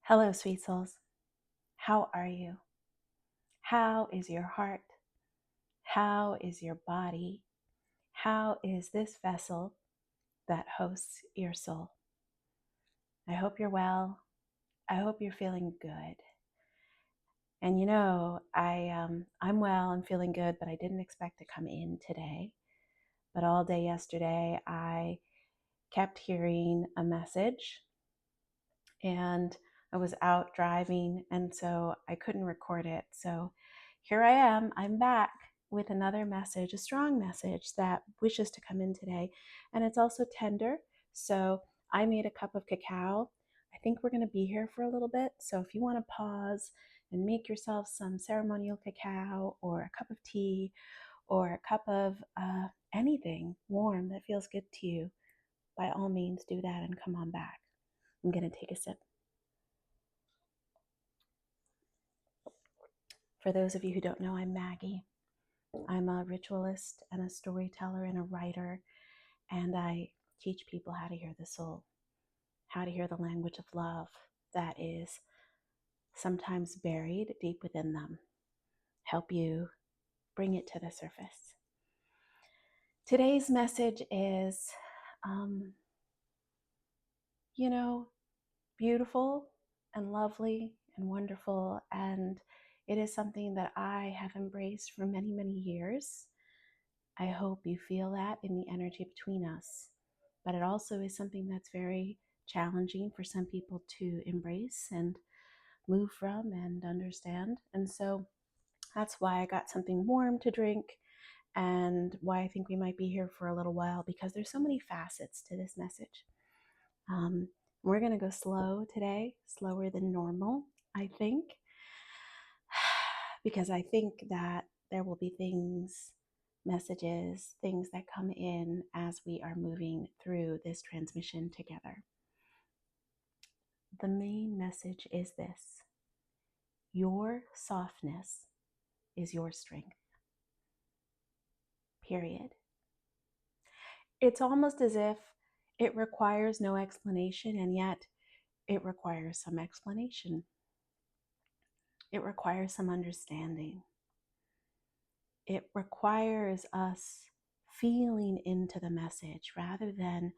Hello, sweet souls. How are you? How is your heart? How is your body? How is this vessel that hosts your soul? I hope you're well. I hope you're feeling good. And I'm well, I'm feeling good, but I didn't expect to come in today. But all day yesterday, I kept hearing a message and I was out driving, and so I couldn't record it. So here I am, I'm back with another message, a strong message that wishes to come in today. And it's also tender. So I made a cup of cacao. I think we're going to be here for a little bit. So if you want to pause and make yourself some ceremonial cacao or a cup of tea or a cup of anything warm that feels good to you, by all means do that and come on back. I'm going to take a sip. For those of you who don't know, I'm Maggie. I'm a ritualist and a storyteller and a writer, and I teach people how to hear the soul, how to hear the language of love that is sometimes buried deep within them, help you bring it to the surface. Today's message is, beautiful and lovely and wonderful, and it is something that I have embraced for many, many years. I hope you feel that in the energy between us. But it also is something that's very challenging for some people to embrace and move from and understand. And so that's why I got something warm to drink and why I think we might be here for a little while, because there's so many facets to this message. We're going to go slow today, slower than normal, I think, because I think that there will be messages, things that come in as we are moving through this transmission together. The main message is this: your softness is your strength. Period. It's almost as if it requires no explanation, and yet it requires some explanation. It requires some understanding. It requires us feeling into the message rather than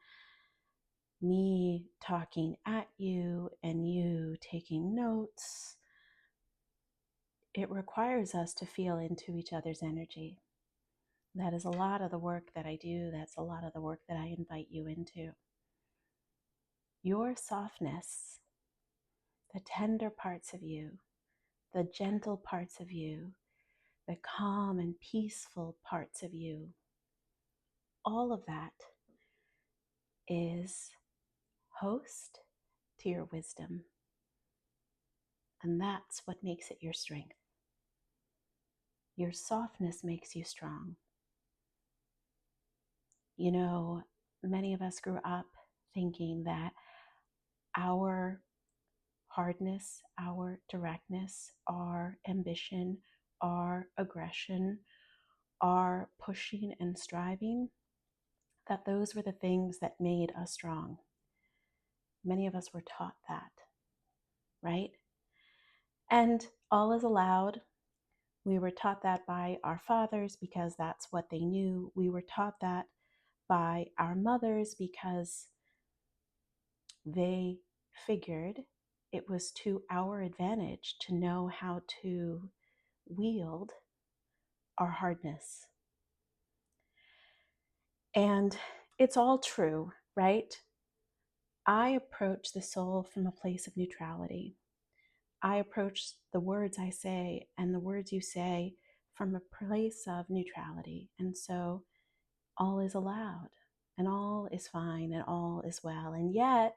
me talking at you and you taking notes. It requires us to feel into each other's energy. That is a lot of the work that I do. That's a lot of the work that I invite you into. Your softness, the tender parts of you, the gentle parts of you, the calm and peaceful parts of you, all of that is host to your wisdom. And that's what makes it your strength. Your softness makes you strong. Many of us grew up thinking that our hardness, our directness, our ambition, our aggression, our pushing and striving, that those were the things that made us strong. Many of us were taught that, right? And all is allowed. We were taught that by our fathers because that's what they knew. We were taught that by our mothers because they figured it was to our advantage to know how to wield our hardness. And it's all true, right? I approach the soul from a place of neutrality. I approach the words I say and the words you say from a place of neutrality. And so all is allowed and all is fine and all is well. And yet,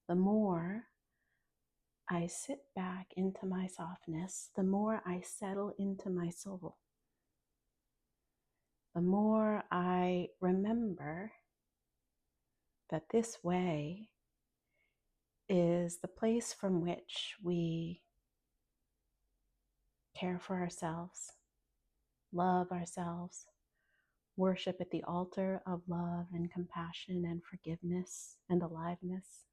the more I sit back into my softness, the more I settle into my soul, the more I remember that this way is the place from which we care for ourselves, love ourselves, worship at the altar of love and compassion and forgiveness and aliveness.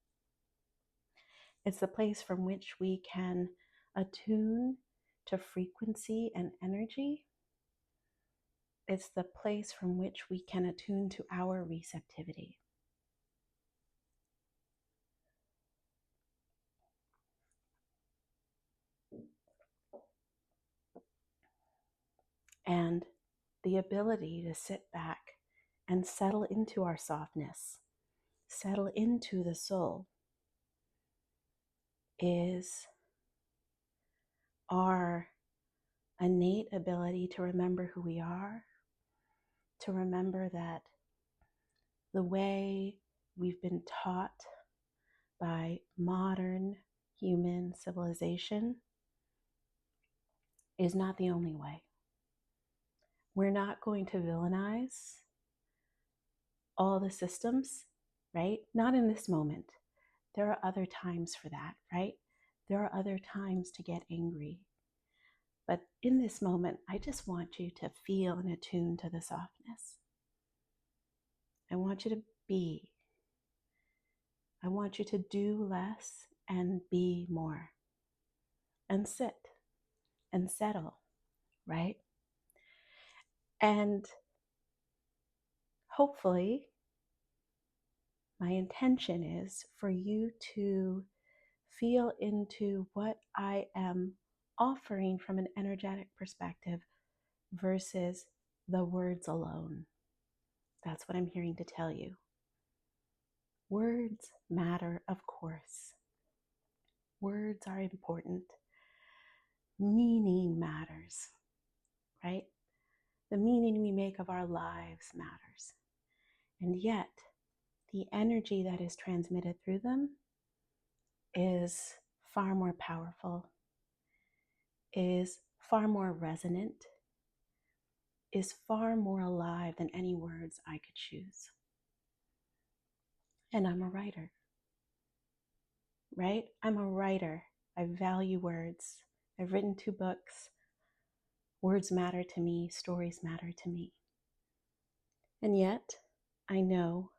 It's the place from which we can attune to frequency and energy. It's the place from which we can attune to our receptivity. And the ability to sit back and settle into our softness, settle into the soul, is our innate ability to remember who we are, to remember that the way we've been taught by modern human civilization is not the only way. We're not going to villainize all the systems, right? Not in this moment. There are other times for that, right? There are other times to get angry. But in this moment, I just want you to feel and attune to the softness. I want you to be. I want you to do less and be more. And sit and settle, right? And hopefully, my intention is for you to feel into what I am offering from an energetic perspective versus the words alone. That's what I'm hearing to tell you. Words matter, of course. Words are important. Meaning matters, right? The meaning we make of our lives matters. And yet, the energy that is transmitted through them is far more powerful, is far more resonant, is far more alive than any words I could choose. And I'm a writer, right? I'm a writer. I value words. I've written 2 books. Words matter to me. Stories matter to me. And yet, I know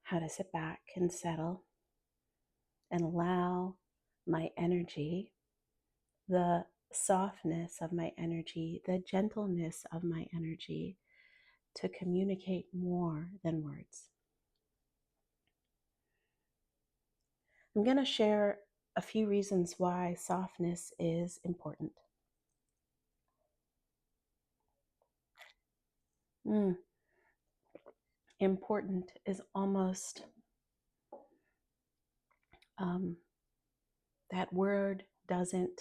how to sit back and settle and allow my energy, the softness of my energy, the gentleness of my energy to communicate more than words. I'm going to share a few reasons why softness is important. Important is almost, that word doesn't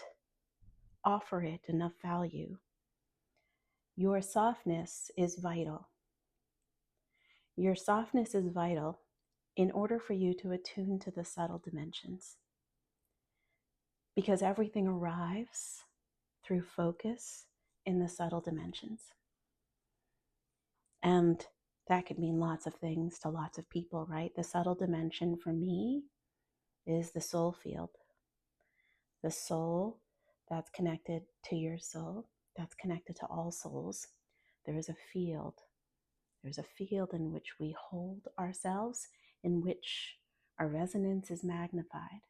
offer it enough value. Your softness is vital. Your softness is vital in order for you to attune to the subtle dimensions. Because everything arrives through focus in the subtle dimensions. And that could mean lots of things to lots of people, right? The subtle dimension for me is the soul field. The soul that's connected to your soul, that's connected to all souls. There is a field. There's a field in which we hold ourselves, in which our resonance is magnified.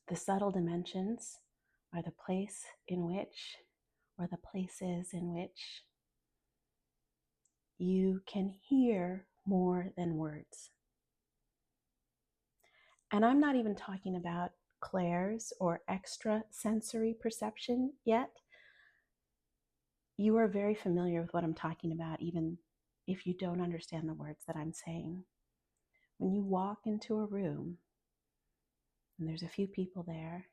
The subtle dimensions are the place in which, or the places in which you can hear more than words. And I'm not even talking about clairs or extra sensory perception yet. You are very familiar with what I'm talking about, even if you don't understand the words that I'm saying. When you walk into a room and there's a few people there,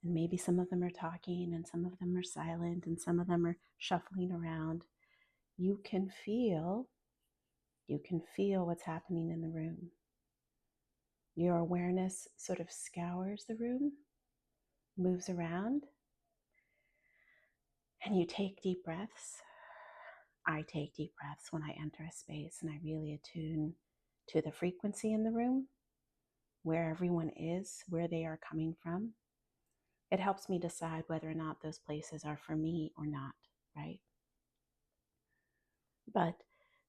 and maybe some of them are talking and some of them are silent and some of them are shuffling around, you can feel what's happening in the room. Your awareness sort of scours the room, moves around, and you take deep breaths. I take deep breaths when I enter a space, and I really attune to the frequency in the room, where everyone is, where they are coming from. It helps me decide whether or not those places are for me or not, right? But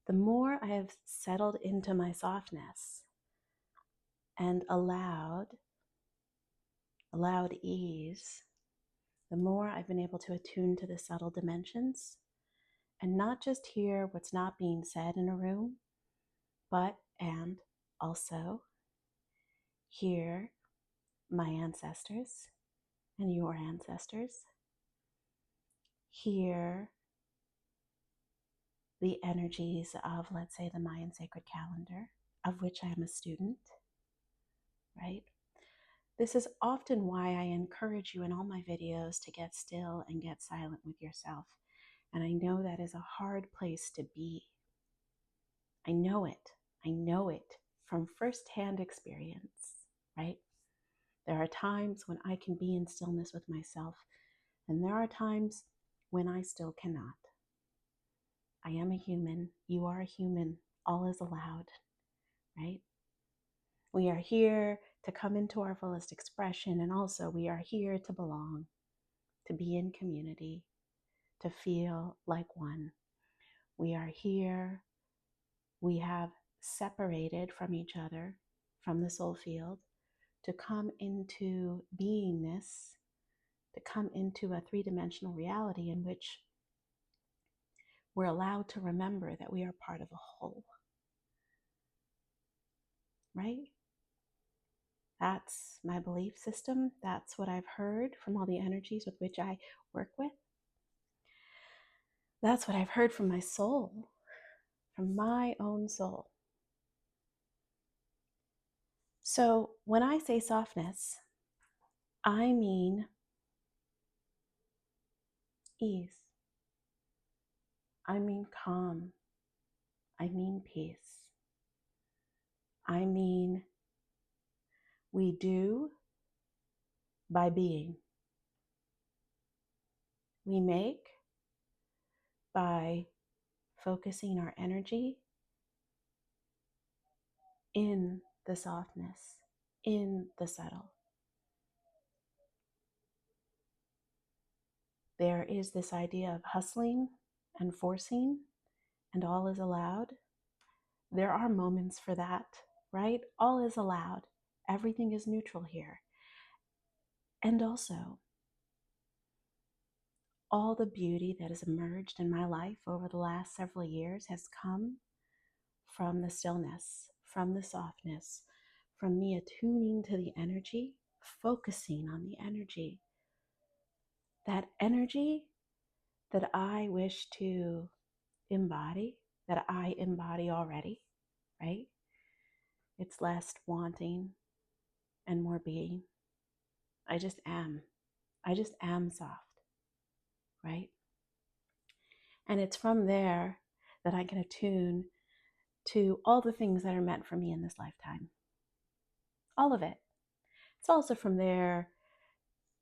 the more I have settled into my softness and allowed ease, the more I've been able to attune to the subtle dimensions and not just hear what's not being said in a room, but and also hear my ancestors and your ancestors, hear the energies of, let's say, the Mayan sacred calendar, of which I am a student, right? This is often why I encourage you in all my videos to get still and get silent with yourself. And I know that is a hard place to be. I know it. I know it from firsthand experience, right? There are times when I can be in stillness with myself, and there are times when I still cannot. I am a human. You are a human. All is allowed, right? We are here to come into our fullest expression, and also we are here to belong, to be in community, to feel like one. We are here. We have separated from each other, from the soul field, to come into beingness, to come into a three-dimensional reality in which we're allowed to remember that we are part of a whole, right? That's my belief system. That's what I've heard from all the energies with which I work with. That's what I've heard from my soul, from my own soul. So when I say softness, I mean ease. I mean calm. I mean peace. I mean we do by being. We make by focusing our energy in the softness, in the subtle. There is this idea of hustling and forcing, and all is allowed. There are moments for that, right? All is allowed. Everything is neutral here. And also, all the beauty that has emerged in my life over the last several years has come from the stillness, from the softness, from me attuning to the energy, focusing on the energy. That energy that I wish to embody, that I embody already, right? It's less wanting and more being. I just am. I just am soft, right? And it's from there that I can attune to all the things that are meant for me in this lifetime. All of it. It's also from there,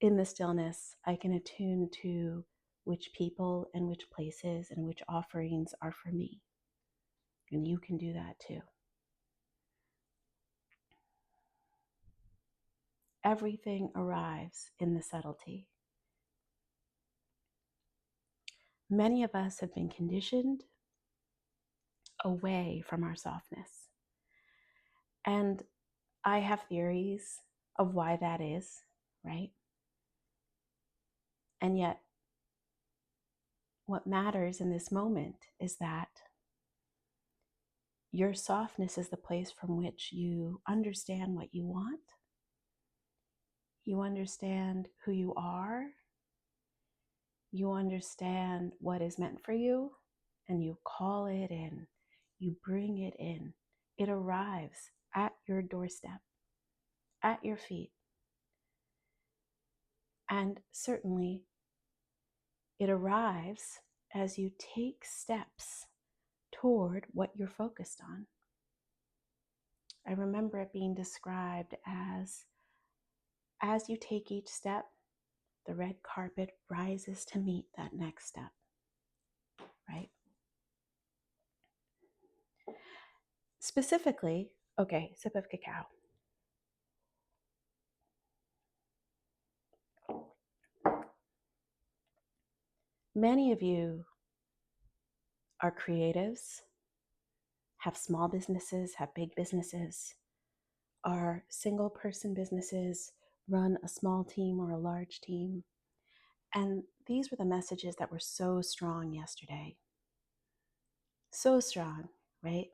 in the stillness, I can attune to which people and which places and which offerings are for me. And you can do that too. Everything arrives in the subtlety. Many of us have been conditioned away from our softness. And I have theories of why that is, right? And yet, what matters in this moment is that your softness is the place from which you understand what you want. You understand who you are. You understand what is meant for you, and you call it in. You bring it in. It arrives at your doorstep, at your feet. And certainly, it arrives as you take steps toward what you're focused on. I remember it being described as you take each step, the red carpet rises to meet that next step, right? Specifically, okay, sip of cacao. Many of you are creatives. have small businesses, have big businesses, are single person businesses, run a small team or a large team. And these were the messages that were so strong yesterday. So strong, right?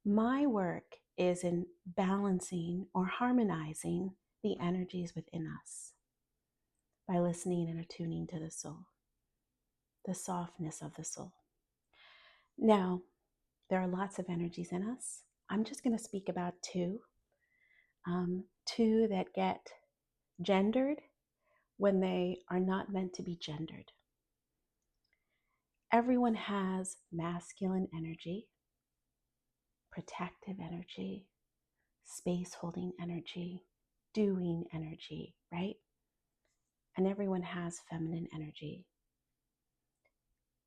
My work is in balancing or harmonizing the energies within us by listening and attuning to the soul, the softness of the soul. Now, there are lots of energies in us. I'm just going to speak about two that get gendered when they are not meant to be gendered. Everyone has masculine energy, protective energy, space holding energy, doing energy, right? And everyone has feminine energy,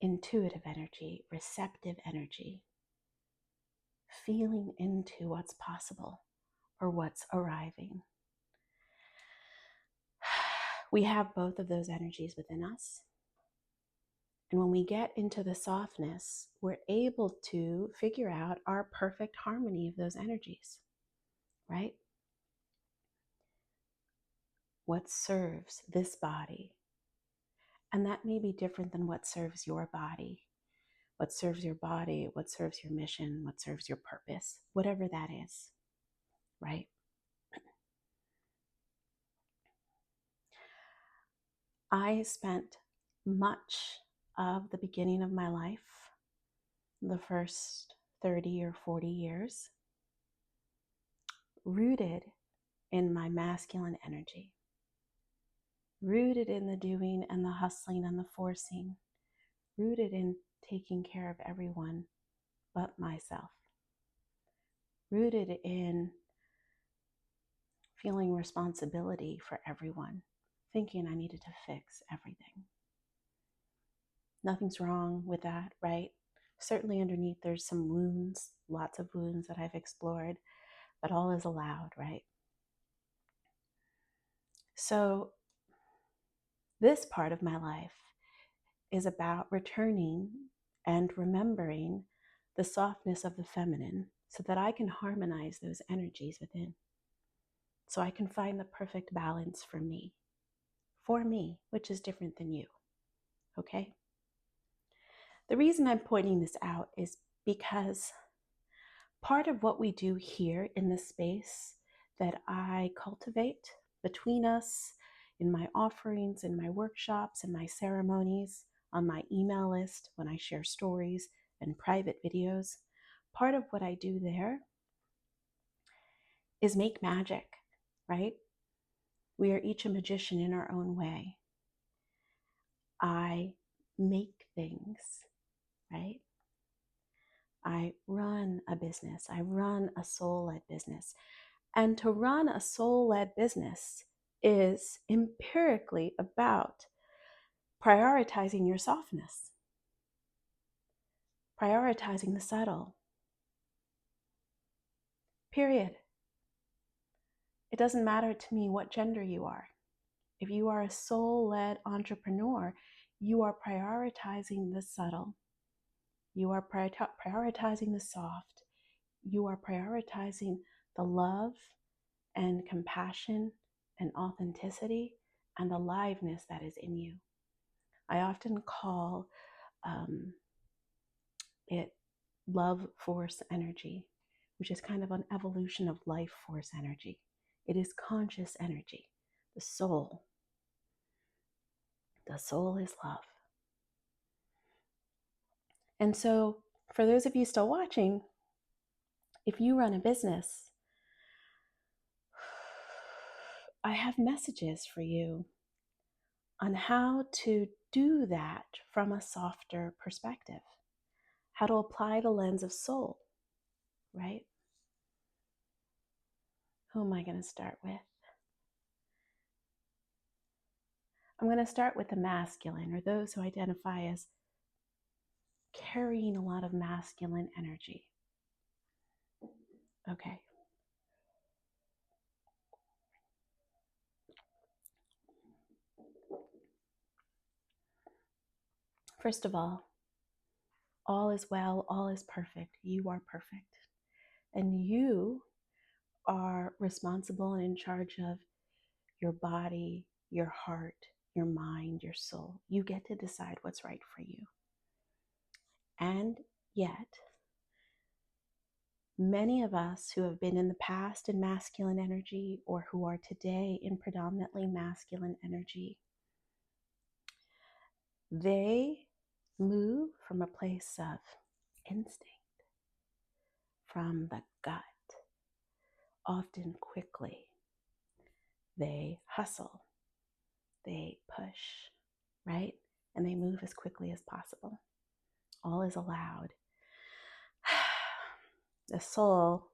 intuitive energy, receptive energy, feeling into what's possible or what's arriving. We have both of those energies within us. And when we get into the softness, we're able to figure out our perfect harmony of those energies, right? What serves this body. And that may be different than what serves your body. What serves your body, what serves your mission, what serves your purpose, whatever that is, right? I spent much of the beginning of my life, the first 30 or 40 years, rooted in my masculine energy, rooted in the doing and the hustling and the forcing, rooted in taking care of everyone but myself, rooted in feeling responsibility for everyone, thinking I needed to fix everything. Nothing's wrong with that, right? Certainly underneath there's some wounds, lots of wounds that I've explored, but all is allowed, right? So this part of my life is about returning and remembering the softness of the feminine so that I can harmonize those energies within. So I can find the perfect balance for me, which is different than you, okay? The reason I'm pointing this out is because part of what we do here in this space that I cultivate between us, in my offerings, in my workshops, in my ceremonies, on my email list, when I share stories and private videos, part of what I do there is make magic, right? We are each a magician in our own way. I make things, right? I run a business. I run a soul-led business. And to run a soul-led business is empirically about prioritizing your softness, prioritizing the subtle. Period. It doesn't matter to me what gender you are. If you are a soul-led entrepreneur, you are prioritizing the subtle. You are prioritizing the soft. You are prioritizing the love and compassion and authenticity and the aliveness that is in you. I often call it love force energy, which is kind of an evolution of life force energy. It is conscious energy, the soul. The soul is love. And so, for those of you still watching, if you run a business, I have messages for you on how to do that from a softer perspective, how to apply the lens of soul, right? Who am I going to start with? I'm going to start with the masculine, or those who identify as carrying a lot of masculine energy. Okay. First of all, All is well, all is perfect. You are perfect. And you are responsible and in charge of your body, your heart, your mind, your soul. You get to decide what's right for you. And yet, many of us who have been in the past in masculine energy or who are today in predominantly masculine energy, they move from a place of instinct, from the gut, often quickly. They hustle, they push, right? And they move as quickly as possible. All is allowed. The soul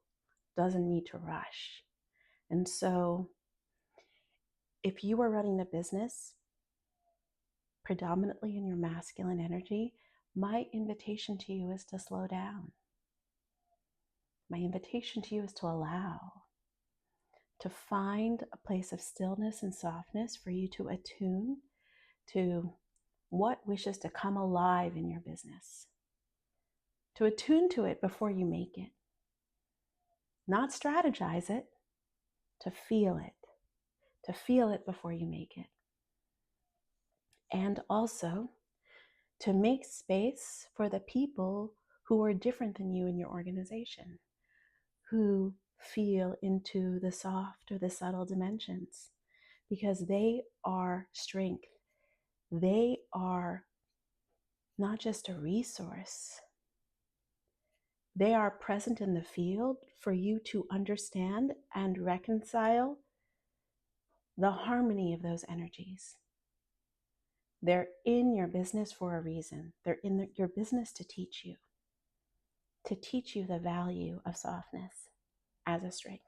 doesn't need to rush. And so, if you are running a business predominantly in your masculine energy, my invitation to you is to slow down. My invitation to you is to allow, to find a place of stillness and softness for you to attune to what wishes to come alive in your business. To attune to it before you make it. Not strategize it, to feel it. To feel it before you make it. And also to make space for the people who are different than you in your organization, who feel into the soft or the subtle dimensions, because they are strength. They are not just a resource. They are present in the field for you to understand and reconcile the harmony of those energies. They're in your business for a reason. They're in your business to teach you the value of softness as a strength.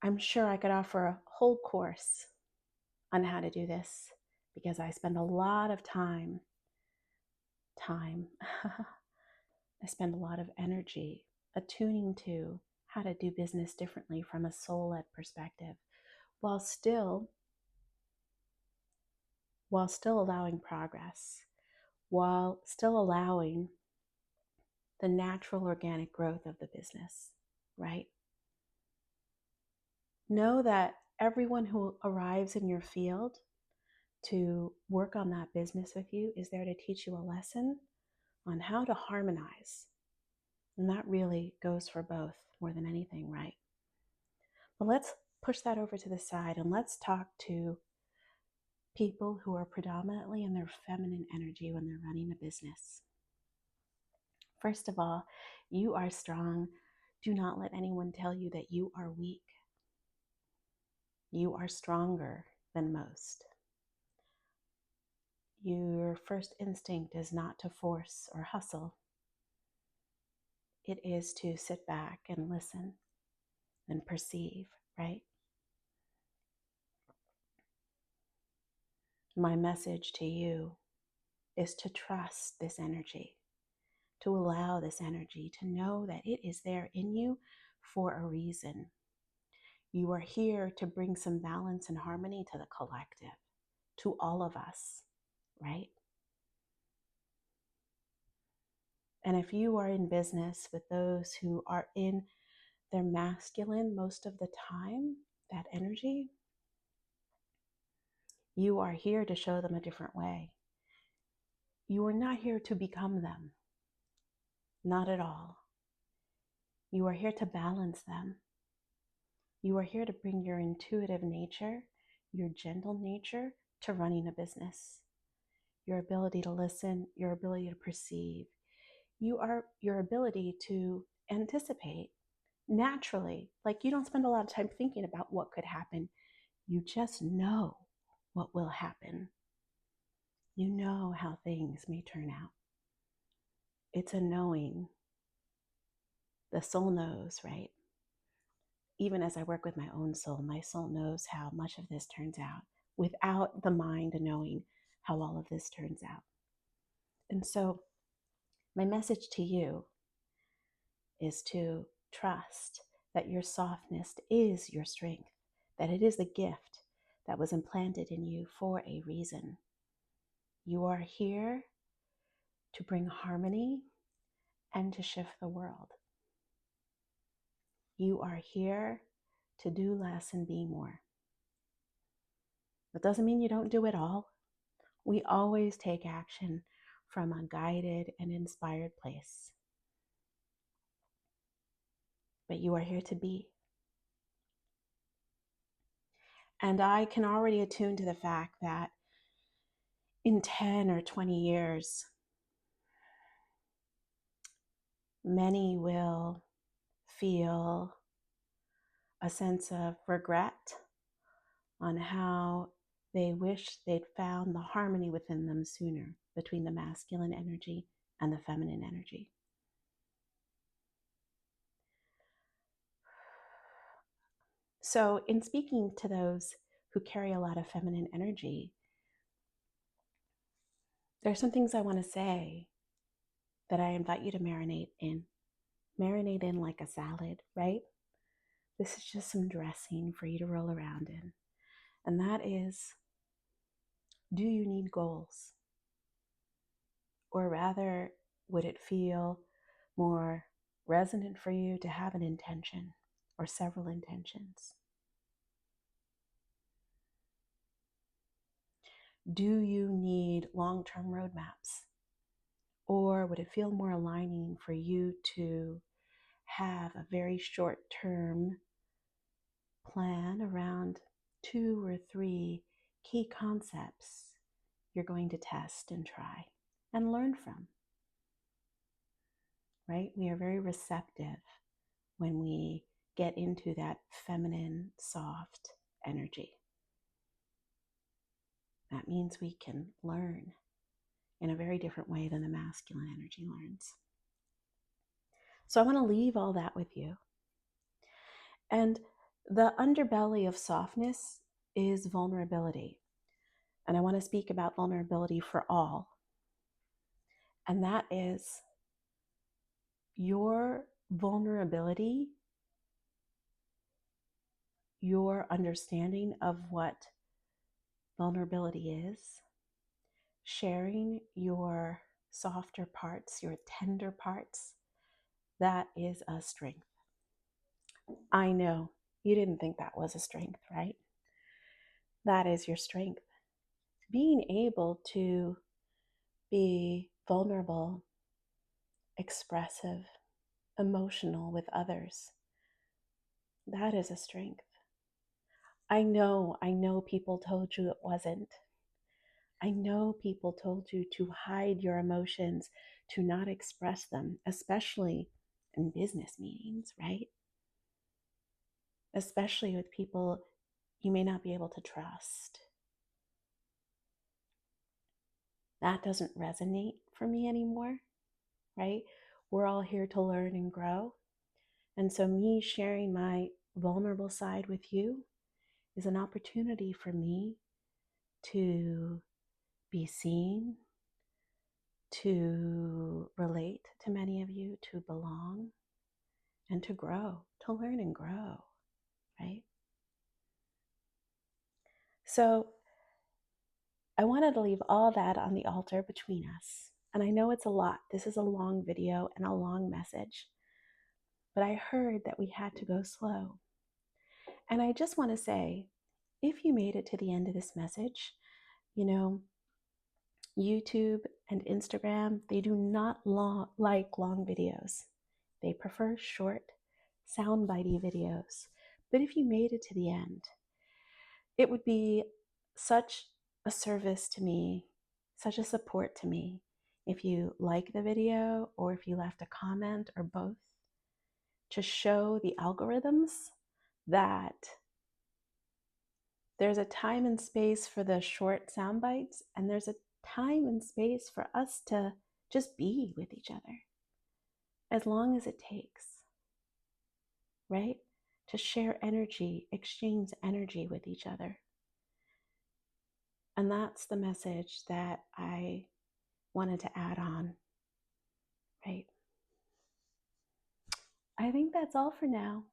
I'm sure I could offer a whole course on how to do this because I spend a lot of time. I spend a lot of energy attuning to how to do business differently from a soul-led perspective while still allowing progress, while still allowing the natural organic growth of the business, right? Know that everyone who arrives in your field to work on that business with you is there to teach you a lesson on how to harmonize. And that really goes for both more than anything, right? But let's push that over to the side and let's talk to people who are predominantly in their feminine energy when they're running a business. First of all, you are strong. Do not let anyone tell you that you are weak. You are stronger than most. Your first instinct is not to force or hustle. It is to sit back and listen and perceive, right? My message to you is to trust this energy, to allow this energy, to know that it is there in you for a reason. You are here to bring some balance and harmony to the collective, to all of us, right? And if you are in business with those who are in their masculine most of the time, that energy, you are here to show them a different way. You are not here to become them. Not at all. You are here to balance them. You are here to bring your intuitive nature, your gentle nature to running a business. Your ability to listen, your ability to perceive, your ability to anticipate naturally. Like you don't spend a lot of time thinking about what could happen. You just know what will happen. You know how things may turn out. It's a knowing. The soul knows, right? Even as I work with my soul knows how much of this turns out without the mind knowing how all of this turns out. And so my message to you is to trust that your softness is your strength, that it is a gift that was implanted in you for a reason. You are here to bring harmony and to shift the world. You are here to do less and be more. That doesn't mean you don't do it all. We always take action from a guided and inspired place. But you are here to be. And I can already attune to the fact that in 10 or 20 years, many will feel a sense of regret on how they wish they'd found the harmony within them sooner between the masculine energy and the feminine energy. So in speaking to those who carry a lot of feminine energy, there's some things I want to say that I invite you to marinate in. Marinate in like a salad, right? This is just some dressing for you to roll around in. And that is, do you need goals? Or rather, would it feel more resonant for you to have an intention or several intentions? Do you need long-term roadmaps? Or would it feel more aligning for you to have a very short-term plan around 2 or 3 key concepts you're going to test and try and learn from? Right? We are very receptive when we get into that feminine, soft energy. That means we can learn in a very different way than the masculine energy learns. So I want to leave all that with you. And the underbelly of softness is vulnerability. And I want to speak about vulnerability for all. And that is your vulnerability, your understanding of what vulnerability is, sharing your softer parts, your tender parts, that is a strength. I know you didn't think that was a strength, right? That is your strength. Being able to be vulnerable, expressive, emotional with others, that is a strength. I know people told you it wasn't. I know people told you to hide your emotions, to not express them, especially in business meetings, right? Especially with people you may not be able to trust. That doesn't resonate for me anymore, right? We're all here to learn and grow. And so me sharing my vulnerable side with you is an opportunity for me to be seen, to relate to many of you, to belong, and to grow, to learn and grow, right? So I wanted to leave all that on the altar between us. And I know it's a lot. This is a long video and a long message. But I heard that we had to go slow. And I just want to say, if you made it to the end of this message, YouTube and Instagram, they do not like long videos. They prefer short, soundbitey videos. But if you made it to the end, it would be such a service to me, such a support to me, if you like the video or if you left a comment or both, to show the algorithms that there's a time and space for the short sound bites, and there's a time and space for us to just be with each other, as long as it takes, right? To share energy, exchange energy with each other. And that's the message that I wanted to add on, right? I think that's all for now.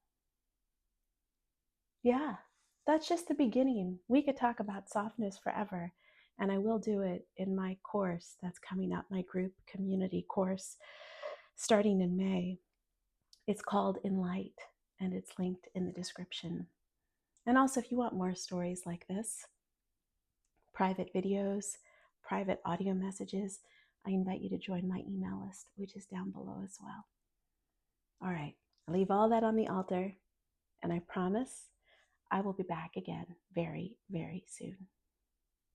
Yeah, that's just the beginning. We could talk about softness forever. And I will do it in my course that's coming up, my group community course starting in May. It's called In Light, and it's linked in the description. And also, if you want more stories like this, private videos, private audio messages, I invite you to join my email list, which is down below as well. All right, I'll leave all that on the altar, and I promise I will be back again very, very soon.